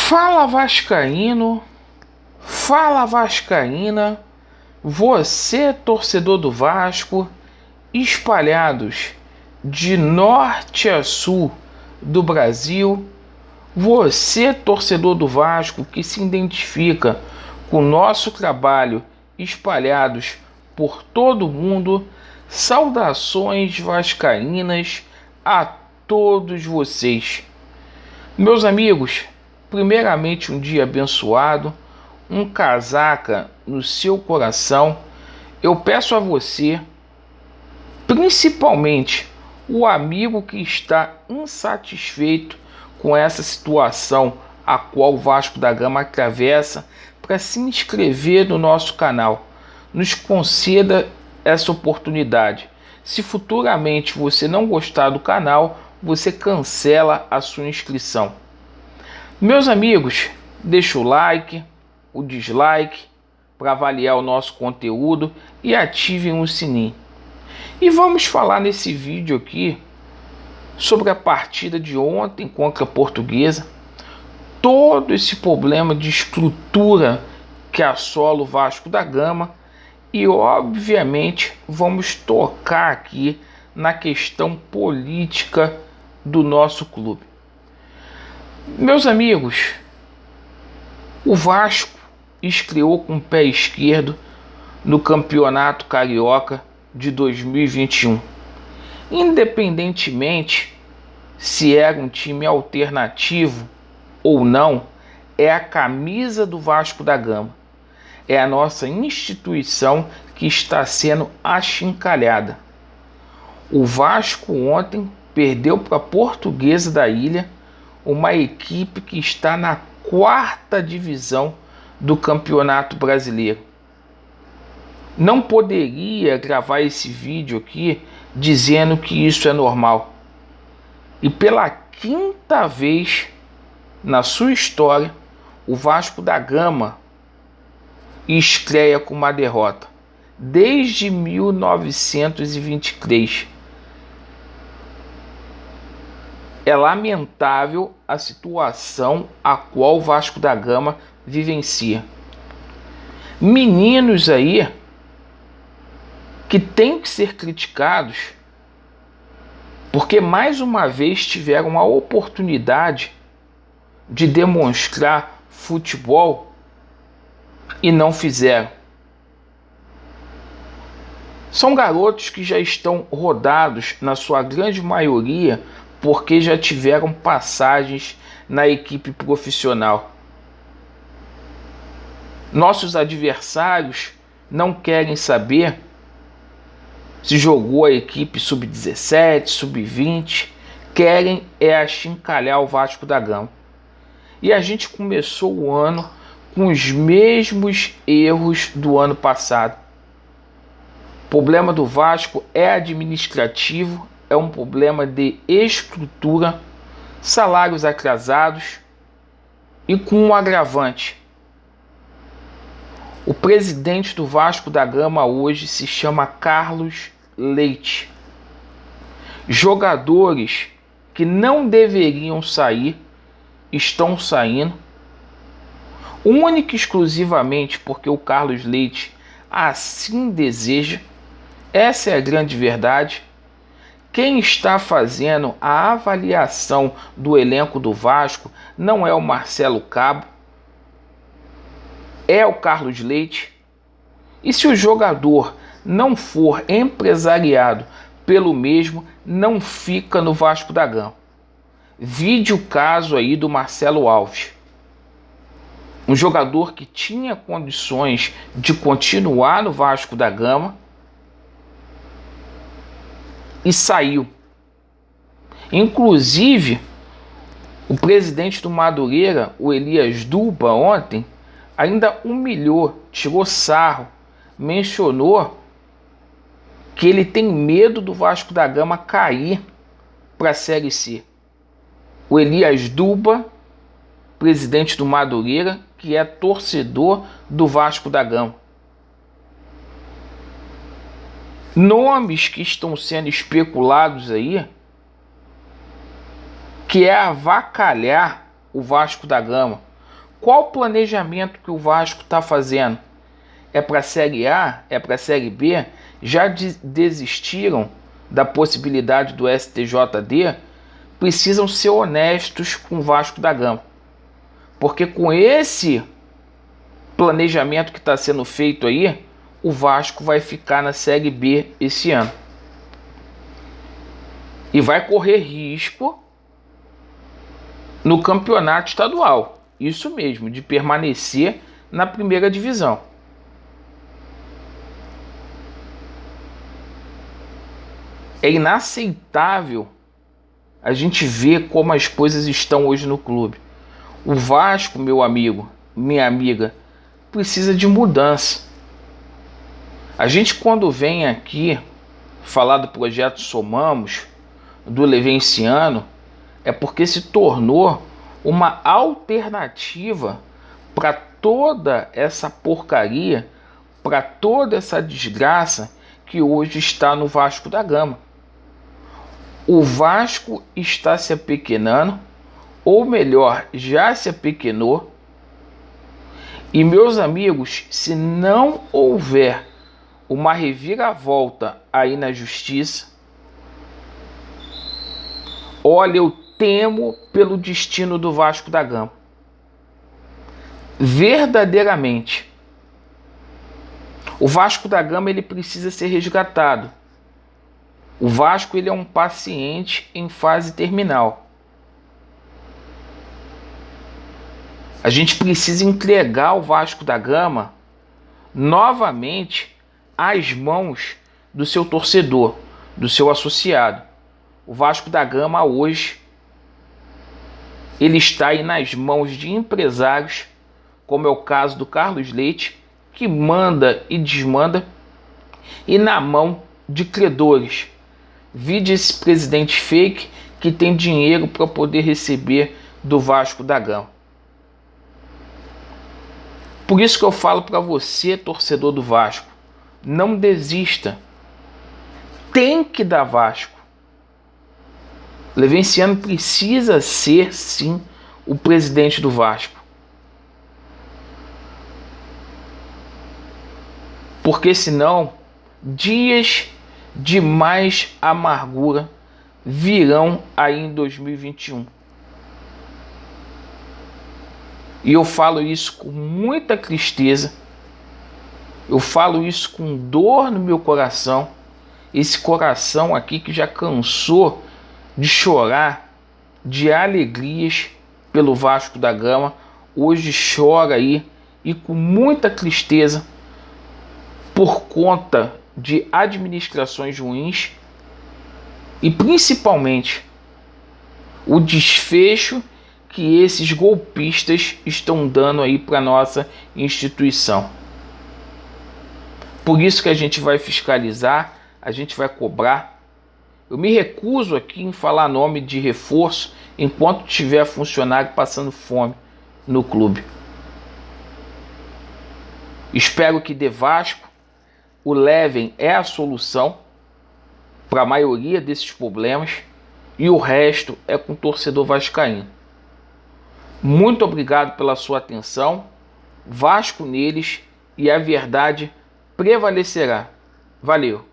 Fala Vascaíno, fala Vascaína, você torcedor do Vasco, espalhados de norte a sul do Brasil, você torcedor do Vasco que se identifica com o nosso trabalho espalhados por todo o mundo, saudações vascaínas a todos vocês. Meus amigos, primeiramente um dia abençoado, um casaca no seu coração. Eu peço a você, principalmente o amigo que está insatisfeito com essa situação a qual o Vasco da Gama atravessa, para se inscrever no nosso canal. Nos conceda essa oportunidade. Se futuramente você não gostar do canal, você cancela a sua inscrição. Meus amigos, deixa o like, o dislike para avaliar o nosso conteúdo e ativem o sininho. E vamos falar nesse vídeo aqui sobre a partida de ontem contra a Portuguesa, todo esse problema de estrutura que assola o Vasco da Gama e obviamente vamos tocar aqui na questão política do nosso clube. Meus amigos, o Vasco estreou com o pé esquerdo no Campeonato Carioca de 2021. Independentemente se era um time alternativo ou não, é a camisa do Vasco da Gama. É a nossa instituição que está sendo achincalhada. O Vasco ontem perdeu para a Portuguesa da Ilha, uma equipe que está na 4ª divisão do Campeonato Brasileiro. Não poderia gravar esse vídeo aqui dizendo que isso é normal. E pela 5ª vez na sua história, o Vasco da Gama estreia com uma derrota. Desde 1923. É lamentável a situação a qual o Vasco da Gama vivencia. Meninos aí que têm que ser criticados porque mais uma vez tiveram a oportunidade de demonstrar futebol e não fizeram. São garotos que já estão rodados na sua grande maioria porque já tiveram passagens na equipe profissional. Nossos adversários não querem saber se jogou a equipe sub-17, sub-20, querem achincalhar o Vasco da Gama. E a gente começou o ano com os mesmos erros do ano passado. O problema do Vasco é administrativo, é um problema de estrutura, salários atrasados e com um agravante. O presidente do Vasco da Gama hoje se chama Carlos Leite. Jogadores que não deveriam sair estão saindo, única e exclusivamente porque o Carlos Leite assim deseja. Essa é a grande verdade. Quem está fazendo a avaliação do elenco do Vasco não é o Marcelo Cabo, é o Carlos Leite. E se o jogador não for empresariado pelo mesmo, não fica no Vasco da Gama. Vide o caso aí do Marcelo Alves. Um jogador que tinha condições de continuar no Vasco da Gama e saiu. Inclusive, o presidente do Madureira, o Elias Duba, ontem, ainda humilhou, tirou sarro, mencionou que ele tem medo do Vasco da Gama cair para a Série C. O Elias Duba, presidente do Madureira, que é torcedor do Vasco da Gama. Nomes que estão sendo especulados aí, que é avacalhar o Vasco da Gama. Qual o planejamento que o Vasco está fazendo? É para a Série A? É para a Série B? Já desistiram da possibilidade do STJD? Precisam ser honestos com o Vasco da Gama. Porque com esse planejamento que está sendo feito aí, o Vasco vai ficar na Série B esse ano. E vai correr risco no campeonato estadual. Isso mesmo, de permanecer na primeira divisão. É inaceitável a gente ver como as coisas estão hoje no clube. O Vasco, meu amigo, minha amiga, precisa de mudança. A gente, quando vem aqui falar do projeto Somamos, do Levenciano, é porque se tornou uma alternativa para toda essa porcaria, para toda essa desgraça que hoje está no Vasco da Gama. O Vasco está se apequenando, ou melhor, já se apequenou. E, meus amigos, se não houver uma reviravolta aí na justiça, olha, eu temo pelo destino do Vasco da Gama. Verdadeiramente. O Vasco da Gama, ele precisa ser resgatado. O Vasco, ele é um paciente em fase terminal. A gente precisa entregar o Vasco da Gama novamente às mãos do seu torcedor, do seu associado. O Vasco da Gama hoje, ele está aí nas mãos de empresários, como é o caso do Carlos Leite, que manda e desmanda, e na mão de credores. Vide esse presidente fake que tem dinheiro para poder receber do Vasco da Gama. Por isso que eu falo para você, torcedor do Vasco, não desista. Tem que dar Vasco. Levenciano precisa ser, sim, o presidente do Vasco. Porque senão, dias de mais amargura virão aí em 2021. E eu falo isso com muita tristeza. Eu falo isso com dor no meu coração. Esse coração aqui que já cansou de chorar de alegrias pelo Vasco da Gama, hoje chora aí e com muita tristeza por conta de administrações ruins e principalmente o desfecho que esses golpistas estão dando aí para nossa instituição. Por isso que a gente vai fiscalizar, a gente vai cobrar. Eu me recuso aqui em falar nome de reforço enquanto tiver funcionário passando fome no clube. Espero que dê Vasco. O Leven é a solução para a maioria desses problemas e o resto é com o torcedor vascaíno. Muito obrigado pela sua atenção. Vasco neles e a verdade prevalecerá. Valeu!